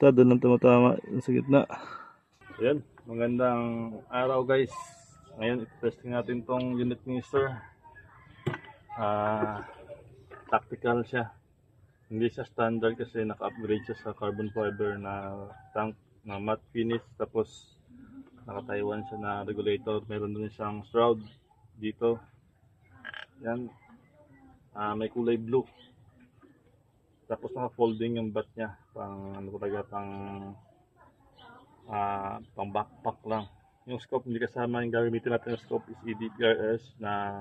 Doon lang tumatama sa gitna. Ayan, magandang araw guys. Ngayon testing natin tong unit mister. Tactical siya. Hindi siya standard kasi naka-upgrade siya sa carbon fiber na tank na matte finish, tapos naka-Taiwan siya na regulator. Meron din siyang shroud dito. Yan, may kulay blue. Tapos naka-folding yung bat niya, pang ano talaga, pang backpack lang. Yung scope hindi kasama. Yung gagamitin natin yung scope is EDPRS na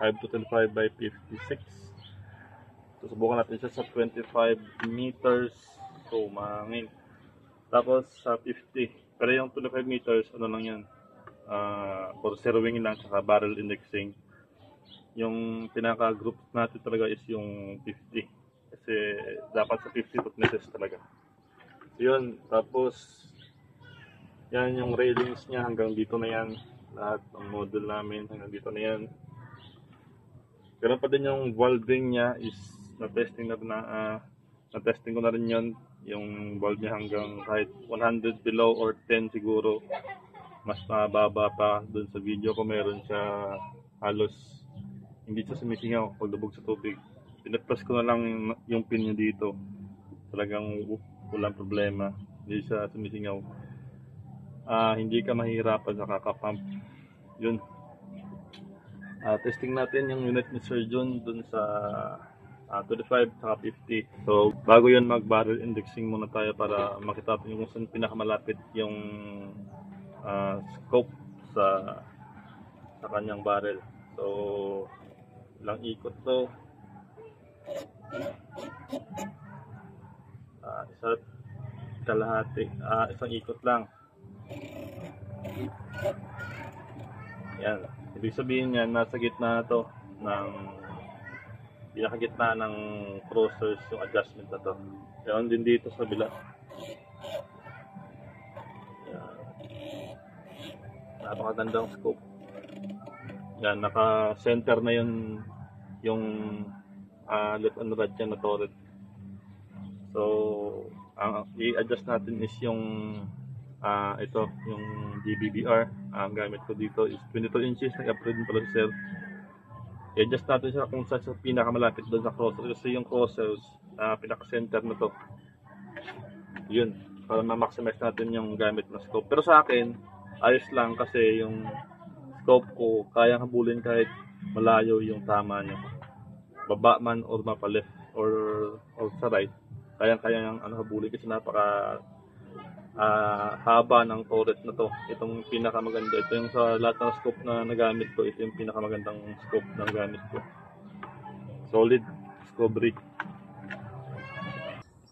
5-25 by 56. So subukan natin siya sa 25 meters. So mangin. Tapos sa 50. Pero yung 25 meters, ano lang yan, for zeroing lang, saka barrel indexing. Yung pinaka-group natin talaga is yung 50. Kasi dapat sa 50 thicknesses talaga. So yun, tapos yan yung railings niya, hanggang dito na yan. Lahat ng model namin hanggang dito na yan. Ganun pa din yung valving niya is na-testing ko na rin yun. Yung valve niya hanggang kahit 100 below or 10 siguro. Mas mababa pa. Doon sa video ko meron siya halos hindi siya sumisingaw pag lubog sa tubig. Pinatpas ko na lang yung pin niya dito. Talagang walang problema. Hindi siya sumisingaw. Hindi ka mahihirapan sa kakapump. Yun. Testing natin yung unit ni Sir John dun sa 25 saka 50. So bago yun, mag-barrel indexing muna tayo para makita natin kung saan pinakamalapit yung scope sa kanyang barrel. So ilang ikot to, isa't kalahati, isang ikot lang. Yan, ibig sabihin yan, nasa gitna to ng pinakagitna ng crossers yung adjustment na to. Yan din dito sa bila. Yan, napakagandang scope. Yan, naka-center na yun yung left and right yan na turret. So ang i-adjust natin is yung ito, yung DBBR. Ang gamit ko dito is 22 inches, nag-upgrade pala si Sir. I-adjust natin siya kung saan sa pinakamalapit doon sa crosser, kasi yung crossers pinaka-center na to. Yun, para ma-maximize natin yung gamit na scope. Pero sa akin, ayos lang kasi yung scope ko kayang habulin kahit malayo yung tama niya. Baba man or mapa-left or sa right, kayang habulin kasi napaka haba ng turret na to. Itong pinakamaganda. Ito yung sa lahat ng scope na nagamit ko. Ito yung pinakamagandang scope na nagamit ko. Solid Discovery.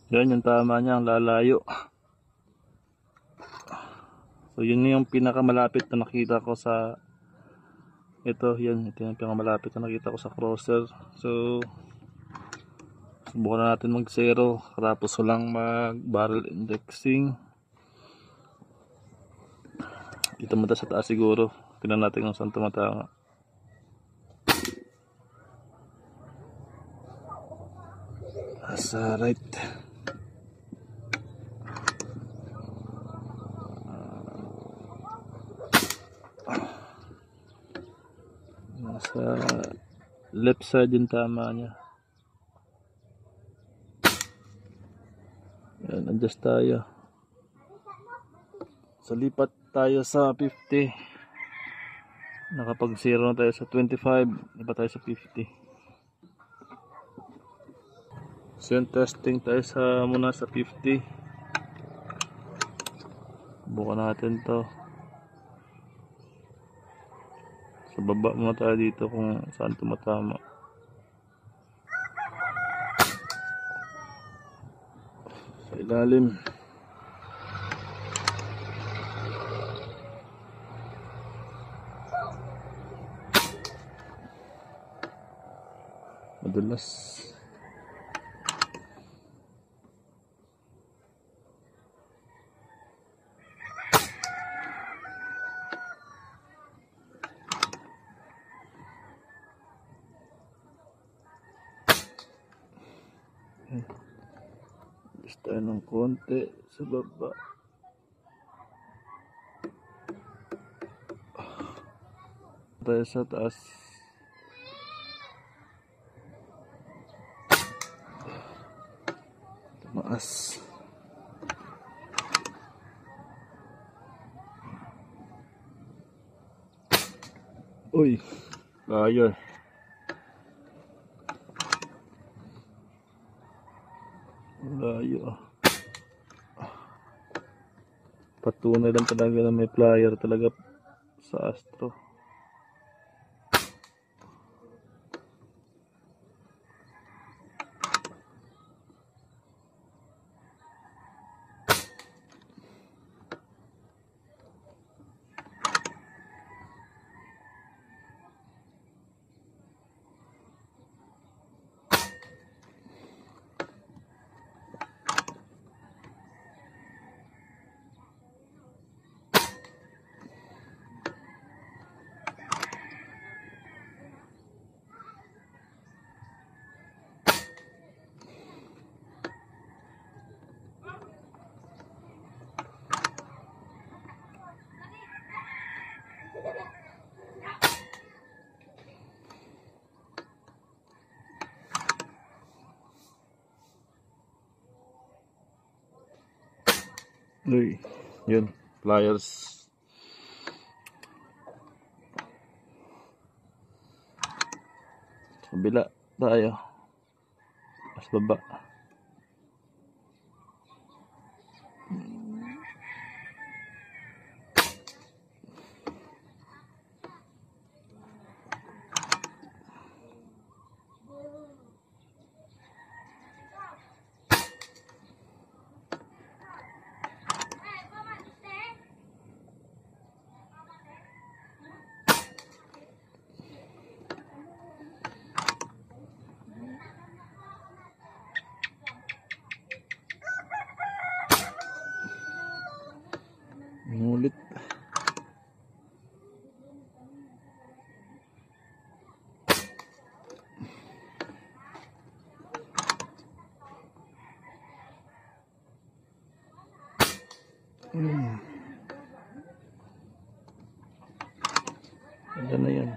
Yan yung tama niya, ang lalayo. So yun yung pinakamalapit na nakita ko sa ito. Yan, ito yung pinakamalapit na nakita ko sa crosser. So subukan na natin mag zero, tapos lang mag barrel indexing. Dito mata sa taas siguro. Tingnan natin kung saan tumatanga. Sa right. Sa left side din tama niya. Yan, adjust tayo. So lipat tayo sa 50. Nakapag 0 na tayo sa 25. Lipat tayo sa 50. So yun, testing tayo muna sa 50. Bukan natin to. Sa baba muna tayo dito kung saan tumatama. Sa ilalim. Madulas. tayo ng konti sa baba. Tayo sa taas. Tumaas. Uy, layer. Layo. Patunay lang talaga na may plier talaga sa Astro. Uy, yun, pliers. Kabila tayo. Mas baba. Ngulit. Ayan na yan.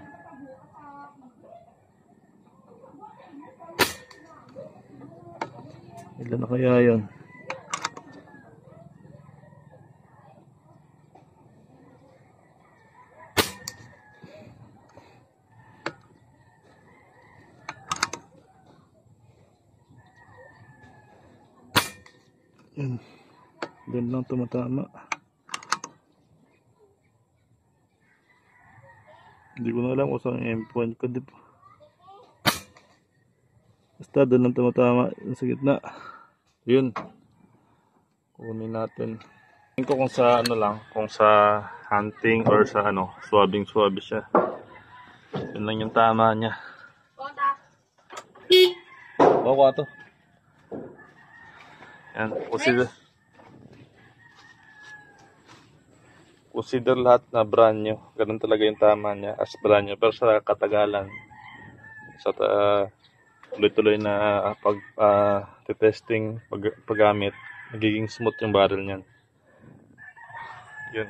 Ilan na kaya yun? Yan. Doon lang tumatama. Hindi ko na alam kung saan yung M point ko. Basta doon lang tumatama sa gitna. Yun. Kunin natin. Tingin ko kung sa ano lang, kung sa hunting or sa ano, swabbing siya. Yun lang yung tama niya. Oo, to. Yan, consider lahat na brand new. Ganun talaga yung tama niya as brand new. Pero sa katagalan, sa tuloy-tuloy na testing, paggamit, nagiging smooth yung barrel niyan. Yun.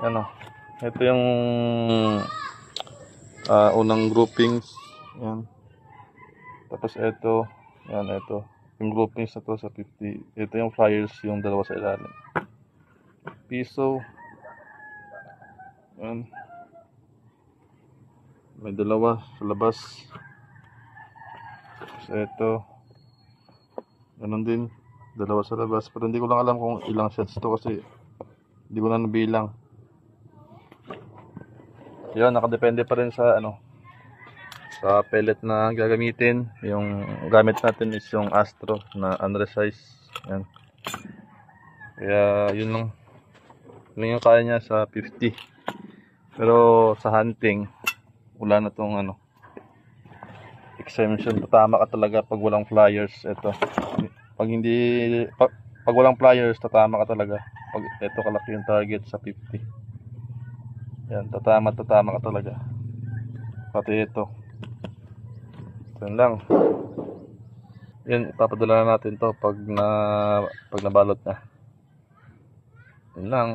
Ano, ito yung unang groupings. Yan. Tapos ito, yan, ito. Yung groupings na to sa 50. Ito yung flyers, yung dalawa sa ilalim. Piso. Yan. May dalawa sa labas. Tapos ito. Ganun din. Dalawa sa labas. Pero hindi ko lang alam kung ilang sets to kasi hindi ko na nabilang. Yan, nakadepende pa rin sa ano, sa pellet na gagamitin. Yung gamit natin is yung Astro na undersize. Yan. Kaya yun lang. Yun yung kaya niya sa 50. Pero sa hunting, wala na tong ano, exemption. Tatama ka talaga pag walang flyers. Ito. Pag hindi, pag walang flyers, tatama ka talaga. Pag ito kalaki yung target sa 50. Yan, tatama ka talaga. Pati ito. Yan lang. Yun, ipapadala na natin to pag nabalot na. Yun lang.